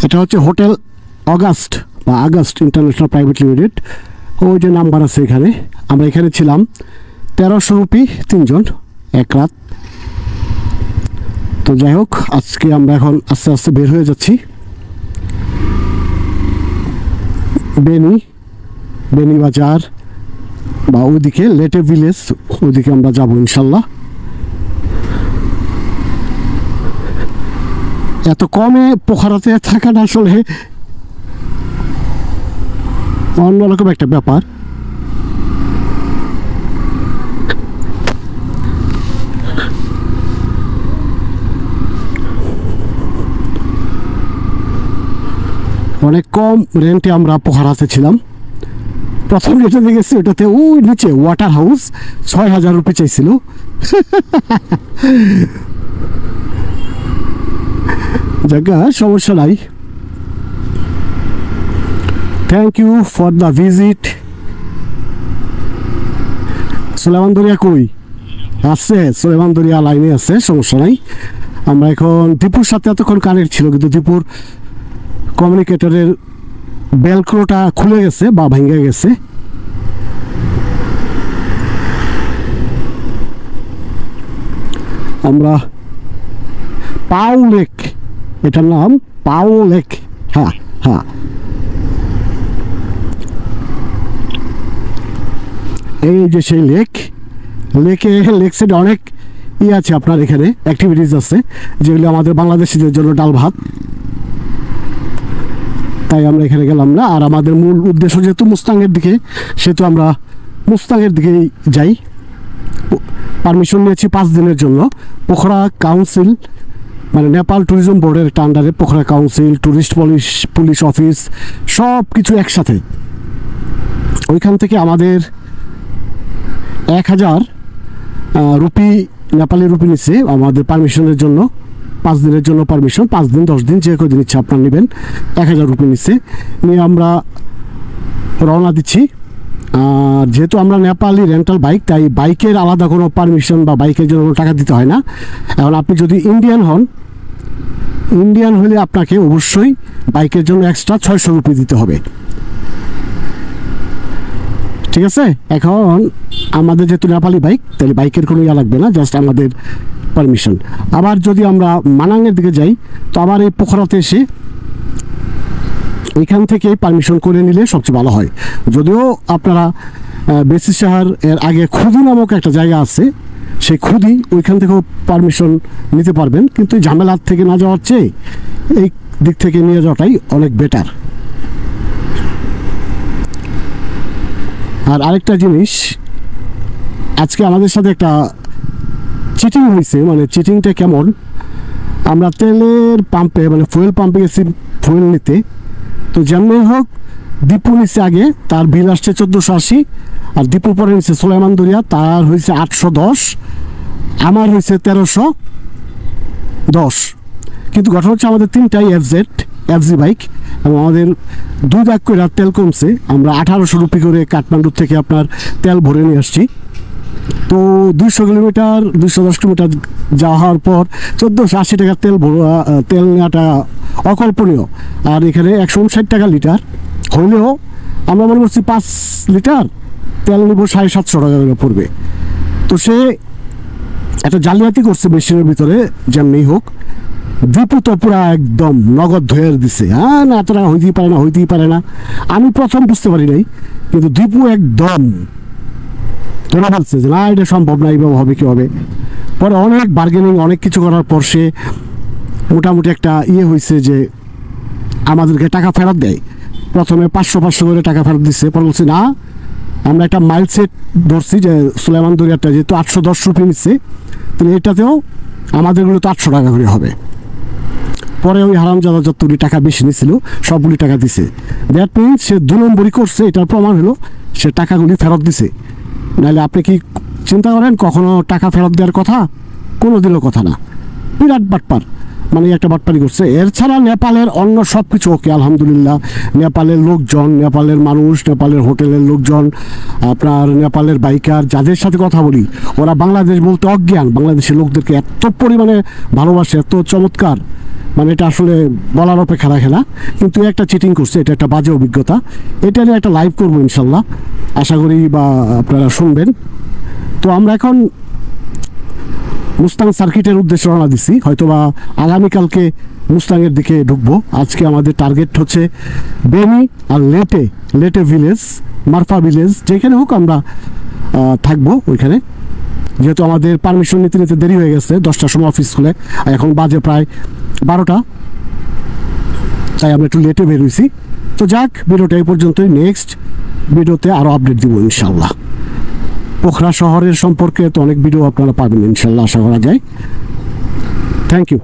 এটা হচ্ছে hotel August বা আগস্ট ইন্টারন্যাশনাল প্রাইভেট লিমিটেড। ওই যে নাম্বার আছে এখানে। আমরা এখানে ছিলাম 1300 রুপি 3 জন 1 রাত। তো যাই হোক, আজকে আমরা এখন আস্তে আস্তে বের হয়ে যাচ্ছি। বেনি বাজার বা ওইদিকে লেটে ভিলেজ, ওইদিকে আমরা যাবো ইনশাল্লাহ। এত কমে পোখরাতে থাকাটা আসলে অন্যরকম একটা ব্যাপার। অনেক কম রেন্টে আমরা পোখরাতে ছিলাম। প্রথম যেটাতে গেছি ওটাতে ওই নিচে ওয়াটার হাউস 6000 রুপি চাইছিল। জায়গা সমস্যা নাই। Thank you for the visit. Suleman দরিয়া কই আছে? সুলেমান দরিয়া লাইনে আছে, সমস্যা নাই। আমরা এখন দীপুর সাথে এতক্ষণ কানেক্ট ছিল, কিন্তু দীপুর কমিউনিকেটরের বেলক্রোটা খুলে গেছে বা ভেঙে গেছে। আমরা পাও লেক, এটার নাম পাও লেক। হ্যাঁ হ্যাঁ, এই যে সেই লেক সাইডে অনেক আছে আপনার, এখানে অ্যাক্টিভিটিস আছে যেগুলো আমাদের বাংলাদেশিদের জন্য ডাল ভাত। তাই আমরা এখানে গেলাম না। আর আমাদের মূল উদ্দেশ্য যেহেতু মুস্তাংয়ের দিকে, সেহেতু আমরা মুস্তাংয়ের দিকেই যাই। পারমিশন নিয়েছি 5 দিনের জন্য। পোখরা কাউন্সিল মানে নেপাল ট্যুরিজম বোর্ডের একটা আন্ডারে Pokhara council, tourist police office সব কিছু একসাথে। ওইখান থেকে আমাদের 1000 রুপি নেপালি রুপি নিচ্ছে আমাদের পারমিশনের জন্য। 5 দিনের জন্য পারমিশন, 5 দিন 10 দিন যে কদিন ইচ্ছা আপনার নেবেন। 1000 রুপি নিচ্ছে, নিয়ে আমরা রওনা দিচ্ছি। আর যেহেতু আমরা নেপালি রেন্টাল বাইক, তাই বাইকের আলাদা কোনো পারমিশন বা বাইকের জন্য কোনো টাকা দিতে হয় না। এখন আপনি যদি ইন্ডিয়ান হলে আপনাকে অবশ্যই বাইকের জন্য এক্সট্রা 600 রুপি দিতে হবে। ঠিক আছে? এখন আমাদের যেহেতু নেপালি বাইক, তাহলে বাইকের কোনো ইয়া লাগবে না, জাস্ট আমাদের পারমিশন। আবার যদি আমরা মানাংয়ের দিকে যাই, তো আবার এই পোখরাতে এসে এখান থেকে পারমিশন করে নিলে সবচেয়ে ভালো হয়। যদিও আপনারা বেসি শাহর এর আগে খুদি নামক একটা জায়গা আছে, সেই খুদি ওইখান থেকেও পারমিশন নিতে পারবেন, কিন্তু ঝামেলার থেকে না যাওয়ার চেয়ে এই দিক থেকে নিয়ে যাওয়াটাই অনেক বেটার। আর আরেকটা জিনিস, আজকে আমাদের সাথে একটা চিটিং হয়েছে। মানে চিটিংটা কেমন, আমরা তেলের পাম্পে মানে ফুয়েল পাম্পে গেছি ফুয়েল নিতে। তো যেমনি হোক দীপু নিচে আগে, তার বিল আসছে 1480। আর দীপু পরে নিচে সুলেমান দরিয়া, তার হয়েছে 810, আমার হয়েছে 1310। কিন্তু ঘটনা হচ্ছে আমাদের 3টাই এফজি বাইক, এবং আমাদের 2 দাগ করে তেল কমছে। আমরা 1800 রুপি করে কাঠমান্ডু থেকে আপনার তেল ভরে নিয়ে আসছি। তো 200 কিলোমিটার 210 কিলোমিটার যাওয়ার পর 1480 টাকা তেল নেওয়াটা অকল্পনীয়। আর এখানে 159 টাকা লিটার হলেও আমরা মনে করছি 5 লিটার তেল নিব 750 টাকা করে পড়বে। তো সে একটা জালিয়াতি করছে মেশিনের ভিতরে, যেমনি হোক। দীপু তো পুরা একদম নগদ ধুয়ে দিছে। হ্যাঁ, না এতটা হইতেই পারে না। আমি প্রথম বুঝতে পারি নাই, কিন্তু দীপু একদম ধরে বলছে যে না, এটা সম্ভব না, এইভাবে হবে কি হবে। পরে অনেক বার্গেনিং, অনেক কিছু করার পর সে মোটামুটি একটা হয়েছে যে আমাদেরকে টাকা ফেরত দেয়। প্রথমে 500 করে টাকা ফেরত দিচ্ছে। পরে বলছে না, আমরা একটা মাইল সেট ধরছি যে সুলেমান দরিয়াটা যেহেতু 810 রুপি নিচ্ছে, তাহলে এটাতেও আমাদেরগুলো তো 800 টাকা করে হবে। পরে ওই হারামজাদা যতগুলি টাকা বেশি নিয়েছিল সবগুলি টাকা দিছে। দ্যাট মিনস সে 2 নম্বরই করছে, এটার প্রমাণ হলো সে টাকাগুলি ফেরত দিছে। নাহলে আপনি কি চিন্তা করেন কখনো টাকা ফেরত দেওয়ার কথা? কোনো দিনও কথা না। বিরাট বাটপার, মানে একটা বাটপারি করছে। এর ছাড়া নেপালের অন্য সব কিছু ওকে, আলহামদুলিল্লাহ। নেপালের লোকজন, নেপালের মানুষ, নেপালের হোটেলের লোকজন, আপনার নেপালের বাইকার যাদের সাথে কথা বলি, ওরা বাংলাদেশ বলতে অজ্ঞান। বাংলাদেশের লোকদেরকে এত পরিমাণে ভালোবাসে, এত চমৎকার মানে এটা আসলে বলার অপেক্ষা রাখে না, কিন্তু একটা চিটিং করছে, এটা একটা বাজে অভিজ্ঞতা। এটা নিয়ে একটা লাইভ করবো ইনশাল্লাহ, আশা করি বা আপনারা শুনবেন। তো আমরা এখন মুস্তাং সার্কিটের উদ্দেশ্যে রওনা দিছি, হয়তোবা আগামীকালকে মুস্তাংয়ের দিকে ঢুকবো। আজকে আমাদের টার্গেট হচ্ছে বেনি আর লেটে ভিলেজ, মারফা ভিলেজ, যেখানে হোক আমরা থাকবো ওইখানে। যেহেতু আমাদের পারমিশন নিতে নিতে দেরি হয়ে গেছে, 10টার সময় অফিস খুলে, আর এখন বাজে প্রায় 12টা, তাই আমরা একটু লেটে বেরোইছি। তো যাক, ভিডিওটা এই পর্যন্তই। নেক্সট ভিডিওতে আরও আপডেট দিব ইনশাল্লাহ। পোখরা শহরের সম্পর্কে তো অনেক ভিডিও আপনারা পাবেন ইনশাল্লাহ, আশা করা যায়। Thank you.